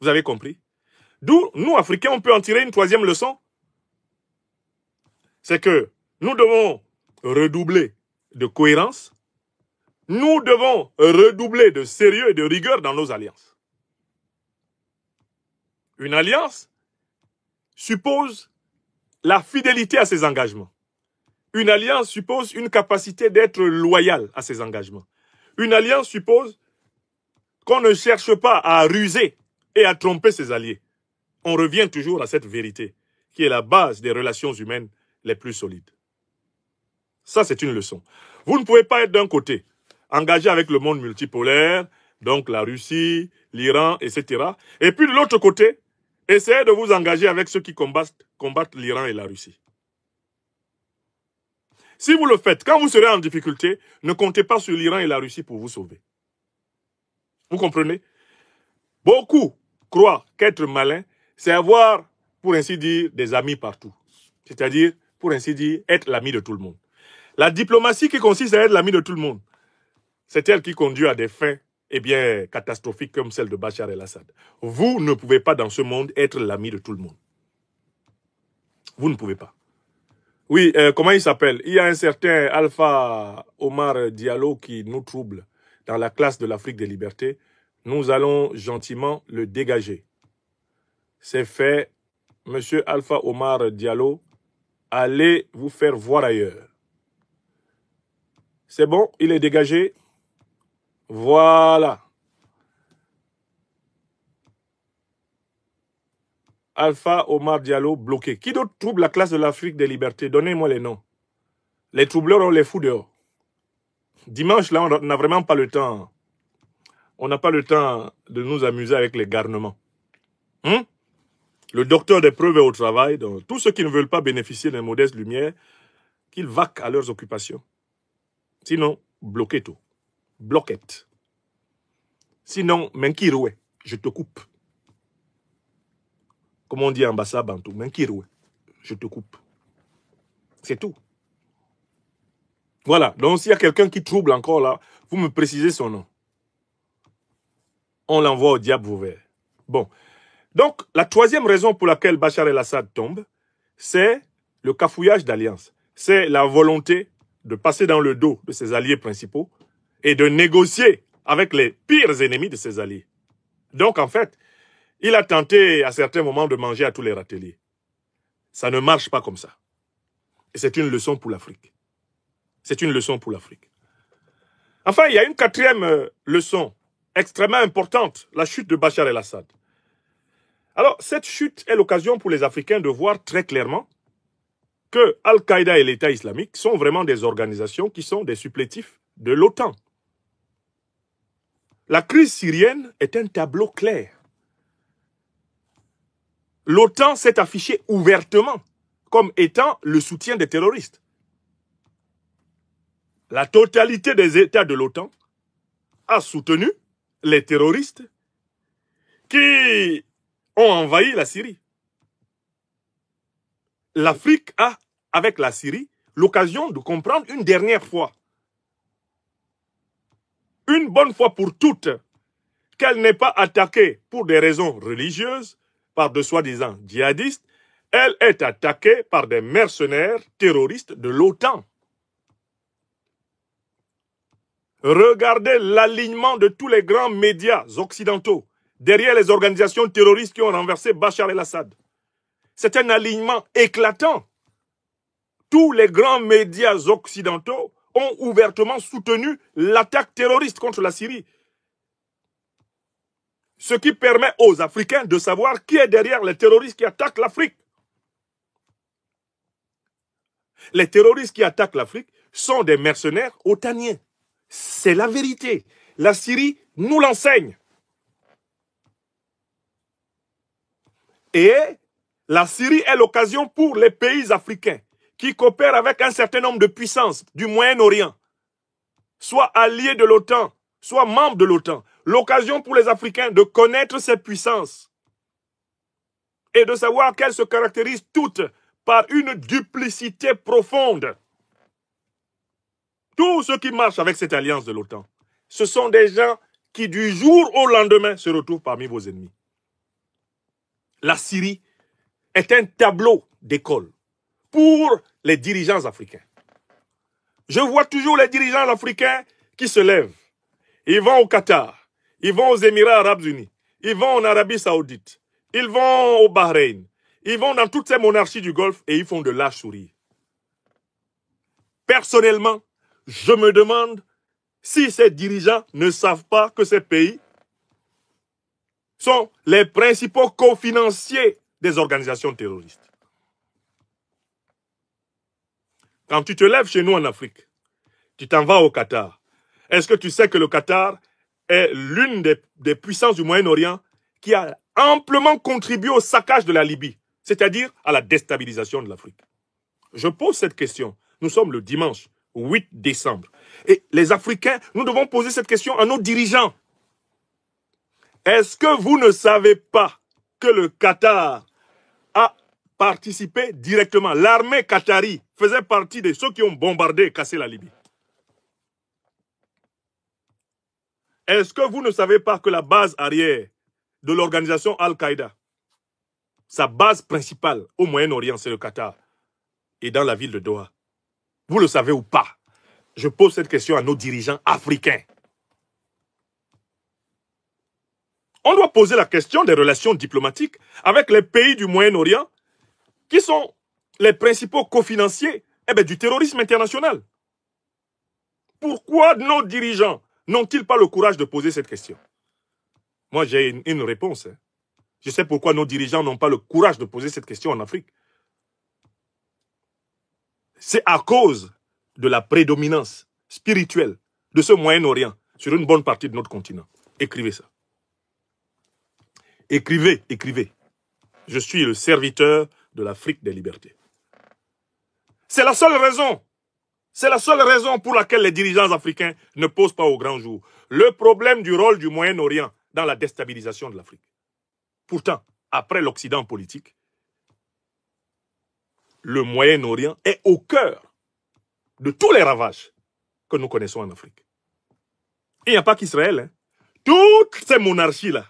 Vous avez compris? D'où, nous, Africains, on peut en tirer une troisième leçon. C'est que nous devons redoubler de cohérence. Nous devons redoubler de sérieux et de rigueur dans nos alliances. Une alliance suppose la fidélité à ses engagements. Une alliance suppose une capacité d'être loyal à ses engagements. Une alliance suppose qu'on ne cherche pas à ruser et à tromper ses alliés. On revient toujours à cette vérité qui est la base des relations humaines les plus solides. Ça, c'est une leçon. Vous ne pouvez pas être d'un côté engagé avec le monde multipolaire, donc la Russie, l'Iran, etc. Et puis de l'autre côté, essayez de vous engager avec ceux qui combattent l'Iran et la Russie. Si vous le faites, quand vous serez en difficulté, ne comptez pas sur l'Iran et la Russie pour vous sauver. Vous comprenez? Beaucoup croient qu'être malin, c'est avoir, pour ainsi dire, des amis partout. C'est-à-dire, pour ainsi dire, être l'ami de tout le monde. La diplomatie qui consiste à être l'ami de tout le monde, c'est elle qui conduit à des fins catastrophiques comme celle de Bachar el-Assad. Vous ne pouvez pas dans ce monde être l'ami de tout le monde. Vous ne pouvez pas. Oui, comment il s'appelle? Il y a un certain Alpha Omar Diallo qui nous trouble dans la classe de l'Afrique des libertés. Nous allons gentiment le dégager. C'est fait. Monsieur Alpha Omar Diallo, allez vous faire voir ailleurs. C'est bon, il est dégagé. Voilà. Alpha Omar Diallo bloqué. Qui d'autre trouble la classe de l'Afrique des libertés? Donnez-moi les noms. Les troubleurs, on les fout dehors. Dimanche, là, on n'a vraiment pas le temps. On n'a pas le temps de nous amuser avec les garnements. Le docteur des preuves est au travail. Donc, tous ceux qui ne veulent pas bénéficier d'une modeste lumière, qu'ils vaquent à leurs occupations. Sinon, bloquez tout. Bloquette. Sinon, menkiroué, je te coupe. Comme on dit en Bassa Bantou, menkiroué, je te coupe. C'est tout. Voilà. Donc, s'il y a quelqu'un qui trouble encore là, vous me précisez son nom. On l'envoie au diable ouvert. Bon. Donc, la troisième raison pour laquelle Bachar el-Assad tombe, c'est le cafouillage d'alliance. C'est la volonté de passer dans le dos de ses alliés principaux et de négocier avec les pires ennemis de ses alliés. Donc, en fait, il a tenté à certains moments de manger à tous les râteliers. Ça ne marche pas comme ça. Et c'est une leçon pour l'Afrique. C'est une leçon pour l'Afrique. Enfin, il y a une quatrième leçon extrêmement importante, la chute de Bachar el-Assad. Alors, cette chute est l'occasion pour les Africains de voir très clairement que Al-Qaïda et l'État islamique sont vraiment des organisations qui sont des supplétifs de l'OTAN. La crise syrienne est un tableau clair. L'OTAN s'est affichée ouvertement comme étant le soutien des terroristes. La totalité des États de l'OTAN a soutenu les terroristes qui ont envahi la Syrie. L'Afrique a, avec la Syrie, l'occasion de comprendre une dernière fois, une bonne fois pour toutes, qu'elle n'est pas attaquée pour des raisons religieuses, par de soi-disant djihadistes, elle est attaquée par des mercenaires terroristes de l'OTAN. Regardez l'alignement de tous les grands médias occidentaux derrière les organisations terroristes qui ont renversé Bachar el-Assad. C'est un alignement éclatant. Tous les grands médias occidentaux ont ouvertement soutenu l'attaque terroriste contre la Syrie. Ce qui permet aux Africains de savoir qui est derrière les terroristes qui attaquent l'Afrique. Les terroristes qui attaquent l'Afrique sont des mercenaires otaniens. C'est la vérité. La Syrie nous l'enseigne. Et la Syrie est l'occasion pour les pays africains qui coopèrent avec un certain nombre de puissances du Moyen-Orient, soit alliés de l'OTAN, soit membres de l'OTAN. L'occasion pour les Africains de connaître ces puissances et de savoir qu'elles se caractérisent toutes par une duplicité profonde. Tous ceux qui marchent avec cette alliance de l'OTAN, ce sont des gens qui du jour au lendemain se retrouvent parmi vos ennemis. la Syrie est un tableau d'école pour les dirigeants africains. Je vois toujours les dirigeants africains qui se lèvent. Ils vont au Qatar, ils vont aux Émirats Arabes Unis, ils vont en Arabie Saoudite, ils vont au Bahreïn, ils vont dans toutes ces monarchies du Golfe et ils font de l'âge sourire. Personnellement, je me demande si ces dirigeants ne savent pas que ces pays sont les principaux cofinanciers des organisations terroristes. Quand tu te lèves chez nous en Afrique, tu t'en vas au Qatar. Est-ce que tu sais que le Qatar est l'une des puissances du Moyen-Orient qui a amplement contribué au saccage de la Libye, c'est-à-dire à la déstabilisation de l'Afrique? Je pose cette question. Nous sommes le dimanche 8 décembre. Et les Africains, nous devons poser cette question à nos dirigeants. Est-ce que vous ne savez pas que le Qatar a participé directement? L'armée qatari faisait partie de ceux qui ont bombardé et cassé la Libye. Est-ce que vous ne savez pas que la base arrière de l'organisation Al-Qaïda, sa base principale au Moyen-Orient, c'est le Qatar et dans la ville de Doha? Vous le savez ou pas? Je pose cette question à nos dirigeants africains. On doit poser la question des relations diplomatiques avec les pays du Moyen-Orient qui sont les principaux cofinanciers du terrorisme international. Pourquoi nos dirigeants n'ont-ils pas le courage de poser cette question? Moi, j'ai une réponse. Je sais pourquoi nos dirigeants n'ont pas le courage de poser cette question en Afrique. C'est à cause de la prédominance spirituelle de ce Moyen-Orient sur une bonne partie de notre continent. Écrivez ça. Écrivez, écrivez. Je suis le serviteur de l'Afrique des libertés. C'est la seule raison. C'est la seule raison pour laquelle les dirigeants africains ne posent pas au grand jour le problème du rôle du Moyen-Orient dans la déstabilisation de l'Afrique. Pourtant, après l'Occident politique, le Moyen-Orient est au cœur de tous les ravages que nous connaissons en Afrique. Il n'y a pas qu'Israël. Hein. Toutes ces monarchies-là,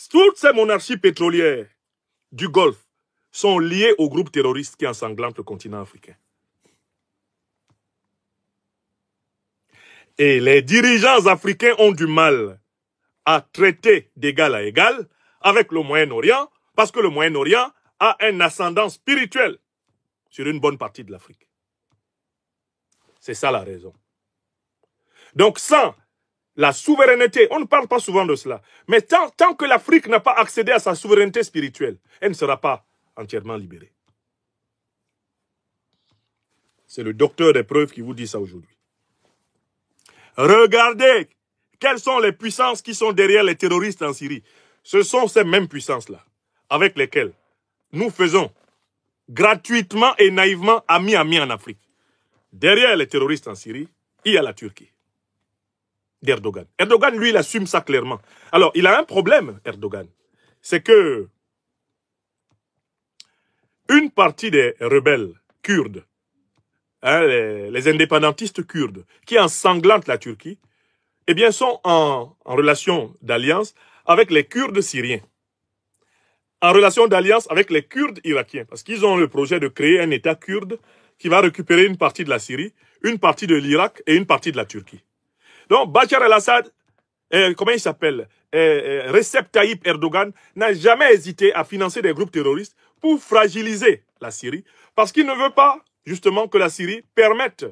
toutes ces monarchies pétrolières du Golfe sont liées aux groupes terroristes qui ensanglantent le continent africain. Et les dirigeants africains ont du mal à traiter d'égal à égal avec le Moyen-Orient parce que le Moyen-Orient a un ascendant spirituel sur une bonne partie de l'Afrique. C'est ça la raison. Donc sans la souveraineté, on ne parle pas souvent de cela, mais tant que l'Afrique n'a pas accédé à sa souveraineté spirituelle, elle ne sera pas entièrement libérée. C'est le docteur des preuves qui vous dit ça aujourd'hui. Regardez quelles sont les puissances qui sont derrière les terroristes en Syrie. Ce sont ces mêmes puissances-là avec lesquelles nous faisons gratuitement et naïvement ami en Afrique. Derrière les terroristes en Syrie, il y a la Turquie d'Erdogan. Erdogan, lui, il assume ça clairement. Alors, il a un problème, Erdogan. C'est que une partie des rebelles kurdes, hein, les indépendantistes kurdes, qui ensanglantent la Turquie, eh bien, sont en relation d'alliance avec les Kurdes syriens. En relation d'alliance avec les Kurdes irakiens. Parce qu'ils ont le projet de créer un État kurde qui va récupérer une partie de la Syrie, une partie de l'Irak et une partie de la Turquie. Donc, Bachar el-Assad, comment il s'appelle, Recep Tayyip Erdogan, n'a jamais hésité à financer des groupes terroristes pour fragiliser la Syrie, parce qu'il ne veut pas, justement, que la Syrie permette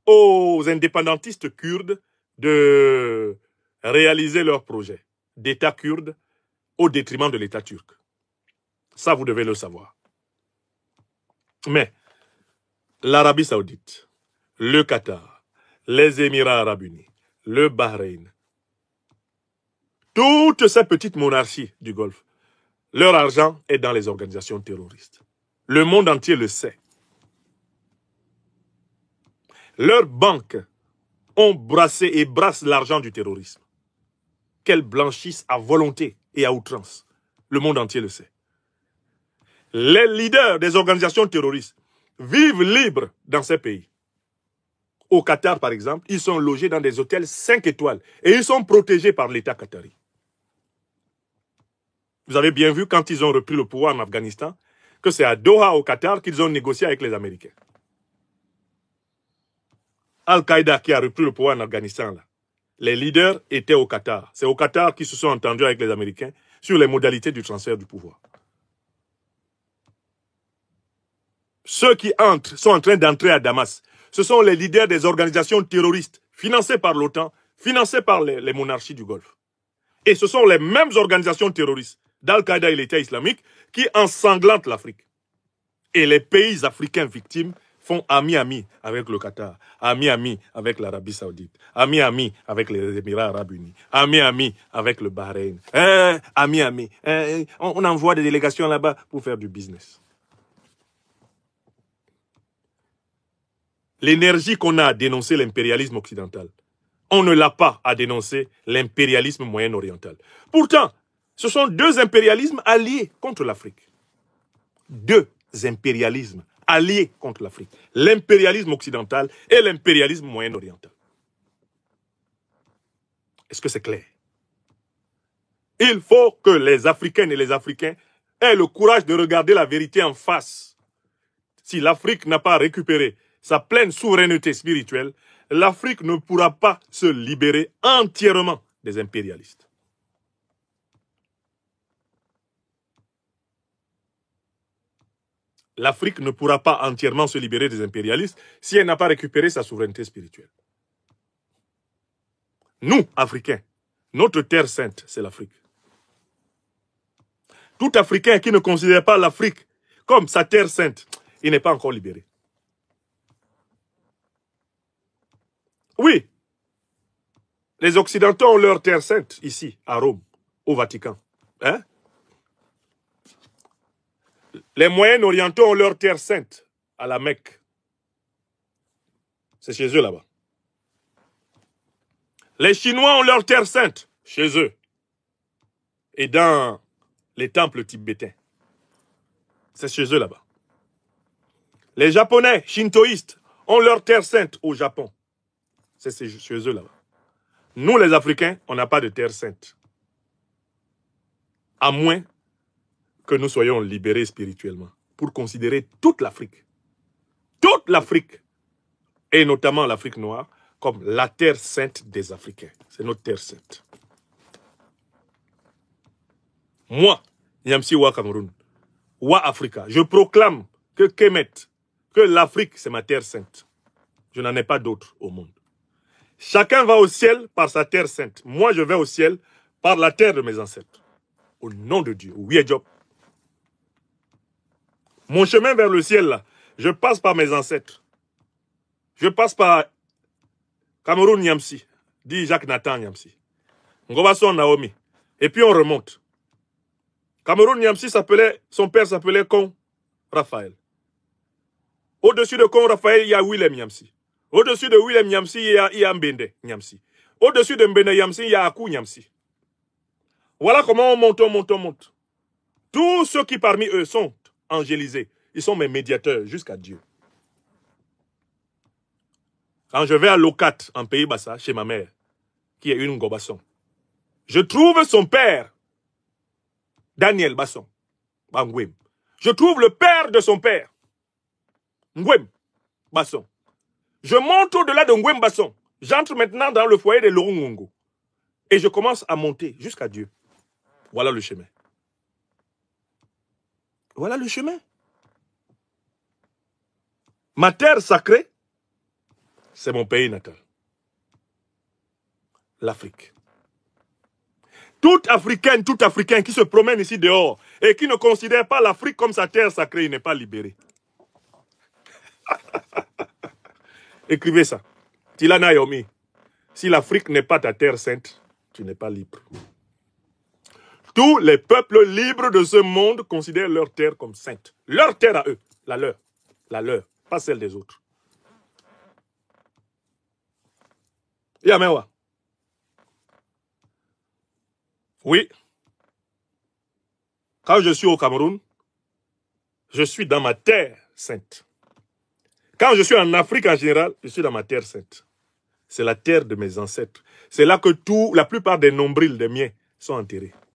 aux indépendantistes kurdes de réaliser leur projet d'État kurde au détriment de l'État turc. Ça, vous devez le savoir. Mais l'Arabie Saoudite, le Qatar, les Émirats Arabes Unis, le Bahreïn, toutes ces petites monarchies du Golfe, leur argent est dans les organisations terroristes. Le monde entier le sait. Leurs banques ont brassé et brassent l'argent du terrorisme, qu'elles blanchissent à volonté et à outrance. Le monde entier le sait. Les leaders des organisations terroristes vivent libres dans ces pays. Au Qatar, par exemple, ils sont logés dans des hôtels 5 étoiles et ils sont protégés par l'État qatari. Vous avez bien vu quand ils ont repris le pouvoir en Afghanistan, que c'est à Doha, au Qatar, qu'ils ont négocié avec les Américains. Al-Qaïda qui a repris le pouvoir en Afghanistan, là, les leaders étaient au Qatar. C'est au Qatar qu'ils se sont entendus avec les Américains sur les modalités du transfert du pouvoir. Ceux qui entrent, sont en train d'entrer à Damas, ce sont les leaders des organisations terroristes financées par l'OTAN, financées par les monarchies du Golfe. Et ce sont les mêmes organisations terroristes d'Al-Qaïda et l'État islamique qui ensanglantent l'Afrique. Et les pays africains victimes font ami-ami avec le Qatar, ami-ami avec l'Arabie Saoudite, ami-ami avec les Émirats Arabes Unis, ami-ami avec le Bahreïn, ami-ami. On envoie des délégations là-bas pour faire du business. L'énergie qu'on a à dénoncer l'impérialisme occidental, on ne l'a pas à dénoncer l'impérialisme moyen-oriental. Pourtant, ce sont deux impérialismes alliés contre l'Afrique. Deux impérialismes alliés contre l'Afrique. L'impérialisme occidental et l'impérialisme moyen-oriental. Est-ce que c'est clair? Il faut que les Africaines et les Africains aient le courage de regarder la vérité en face. Si l'Afrique n'a pas récupéré sa pleine souveraineté spirituelle, l'Afrique ne pourra pas se libérer entièrement des impérialistes. L'Afrique ne pourra pas entièrement se libérer des impérialistes si elle n'a pas récupéré sa souveraineté spirituelle. Nous, Africains, notre terre sainte, c'est l'Afrique. Tout Africain qui ne considère pas l'Afrique comme sa terre sainte, il n'est pas encore libéré. Oui, les Occidentaux ont leur terre sainte ici, à Rome, au Vatican. Hein? Les Moyen-Orientaux ont leur terre sainte à la Mecque. C'est chez eux là-bas. Les Chinois ont leur terre sainte chez eux. Et dans les temples tibétains. C'est chez eux là-bas. Les Japonais shintoïstes ont leur terre sainte au Japon. C'est chez eux là-bas. Nous les Africains, on n'a pas de terre sainte. À moins que nous soyons libérés spirituellement pour considérer toute l'Afrique, et notamment l'Afrique noire, comme la terre sainte des Africains. C'est notre terre sainte. Moi, Nyamsi Wa Cameroun, Wa Africa, je proclame que Kemet, que l'Afrique, c'est ma terre sainte. Je n'en ai pas d'autre au monde. Chacun va au ciel par sa terre sainte. Moi, je vais au ciel par la terre de mes ancêtres. Au nom de Dieu. Oui, Job. Mon chemin vers le ciel, là, je passe par mes ancêtres. Je passe par Cameroun Nyamsi, dit Jacques Nathan Nyamsi. Ngobason Naomi. Et puis on remonte. Cameroun Nyamsi son père s'appelait Kon Raphaël. Au-dessus de Kon Raphaël, il y a Willem Nyamsi. Au-dessus de Willem Nyamsi, il y a Mbende Nyamsi. Au-dessus de Mbende Nyamsi, il y a Akou Nyamsi. Voilà comment on monte, on monte, on monte. Tous ceux qui parmi eux sont angélisés, ils sont mes médiateurs jusqu'à Dieu. Quand je vais à Lokat, en Pays Bassa, chez ma mère, qui est une Ngobasson, je trouve son père, Daniel Basson, Ngwem. Je trouve le père de son père, Ngwem Basson. Je monte au-delà de Ngwem Basson. J'entre maintenant dans le foyer de Lorungongo. Et je commence à monter jusqu'à Dieu. Voilà le chemin. Voilà le chemin. Ma terre sacrée, c'est mon pays natal. L'Afrique. Tout Africain qui se promène ici dehors et qui ne considère pas l'Afrique comme sa terre sacrée, il n'est pas libéré. Écrivez ça. Tilana Yomi. Si l'Afrique n'est pas ta terre sainte, tu n'es pas libre. Tous les peuples libres de ce monde considèrent leur terre comme sainte. Leur terre à eux, la leur, pas celle des autres. Yamewa. Oui. Quand je suis au Cameroun, je suis dans ma terre sainte. Quand je suis en Afrique en général, je suis dans ma terre sainte. C'est la terre de mes ancêtres. C'est là que la plupart des nombrils des miens sont enterrés.